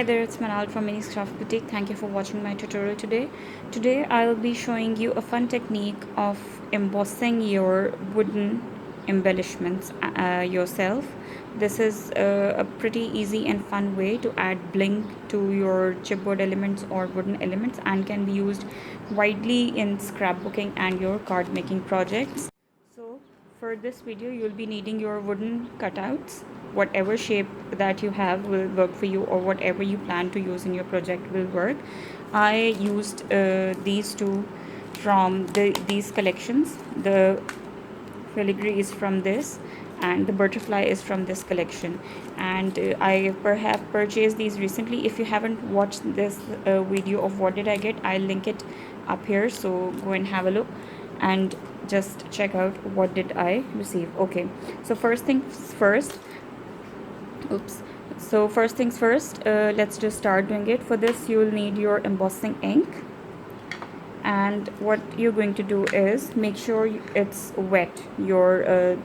Hi there, it's Manal from Mini's Craft Boutique. Thank you for watching my tutorial today. Today I'll be showing you a fun technique of embossing your wooden embellishments yourself. This is a pretty easy and fun way to add bling to your chipboard elements or wooden elements and can be used widely in scrapbooking and your card making projects. So for this video you'll be needing your wooden cutouts. Whatever shape that you have will work for you, or whatever you plan to use in your project will work. I used these two from these collections. The filigree is from this and the butterfly is from this collection, and I perhaps purchased these recently. If you haven't watched this video of what did I get, I'll link it up here, so go and have a look and just check out what did I receive. Okay, so first things first, let's just start doing it. For this you'll need your embossing ink, and what you're going to do is make sure it's wet. The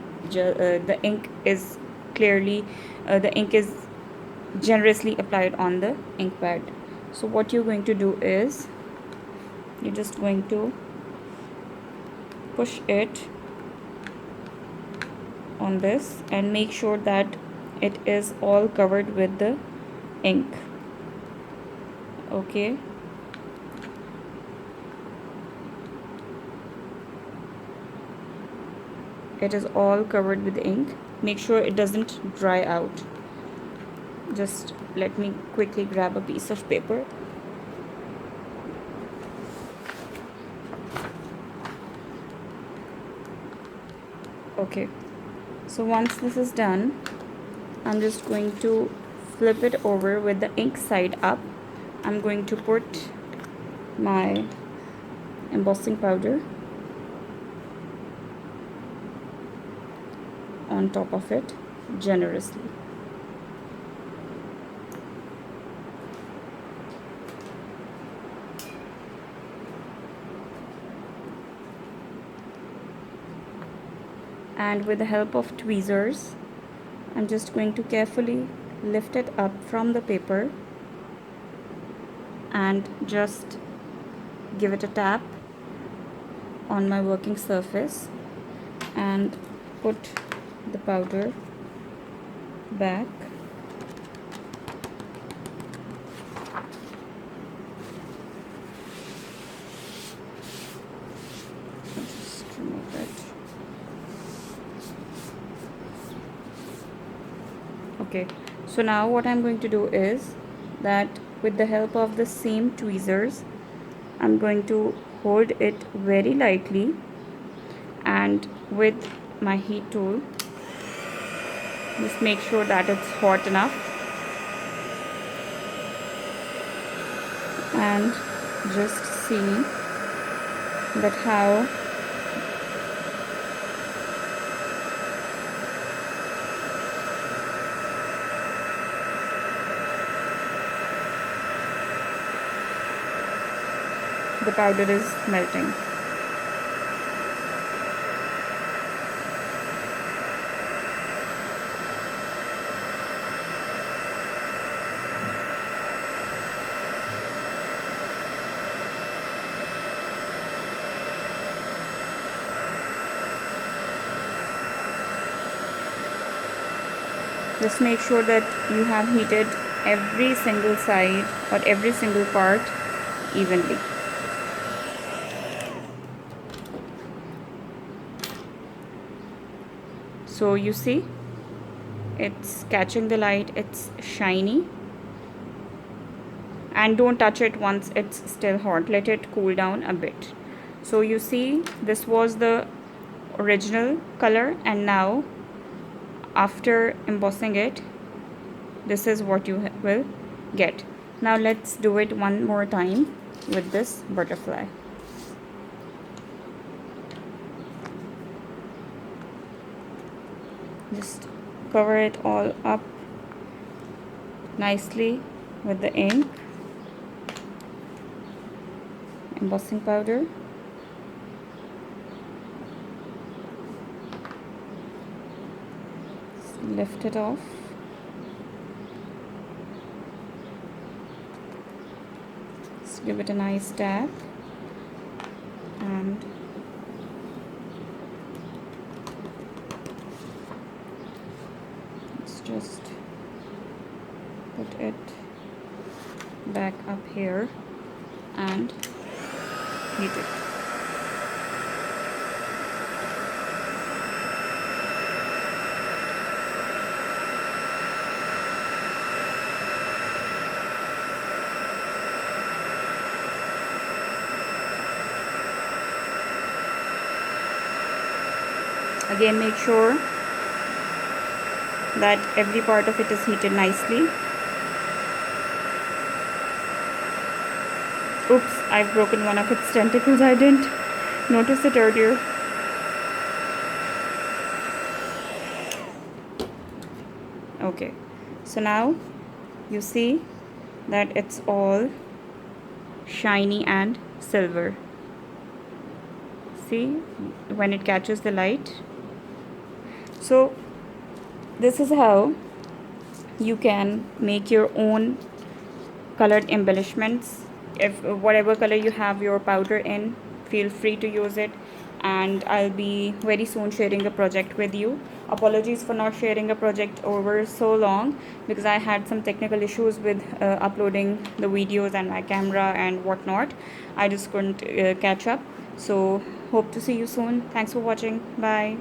ink is generously applied on the ink pad. So what you're going to do is you're just going to push it on this and make sure that it is all covered with the ink. Okay, it is all covered with ink. Make sure it doesn't dry out. Just let me quickly grab a piece of paper. Okay, so once this is done, I'm just going to flip it over with the ink side up. I'm going to put my embossing powder on top of it generously. And with the help of tweezers, I'm just going to carefully lift it up from the paper and just give it a tap on my working surface and put the powder back. Just remove it. Okay, so now what I'm going to do is that with the help of the same tweezers, I'm going to hold it very lightly, and with my heat tool just make sure that it's hot enough and just see that how the powder is melting. Just make sure that you have heated every single side or every single part evenly. So you see, it's catching the light, it's shiny, and don't touch it once it's still hot. Let it cool down a bit. So you see, this was the original color, and now after embossing it, this is what you will get. Now let's do it one more time with this butterfly. Just cover it all up nicely with the ink, embossing powder. Just lift it off. Just give it a nice tap and let's just put it back up here and heat it. Again, make sure that every part of it is heated nicely. Oops, I've broken one of its tentacles. I didn't notice it earlier. Okay, so now you see that it's all shiny and silver. See when it catches the light. So this is how you can make your own colored embellishments. If whatever color you have your powder in, feel free to use it, and I'll be very soon sharing a project with you. Apologies for not sharing a project over so long because I had some technical issues with uploading the videos and my camera and whatnot. I just couldn't catch up. So hope to see you soon. Thanks for watching. Bye.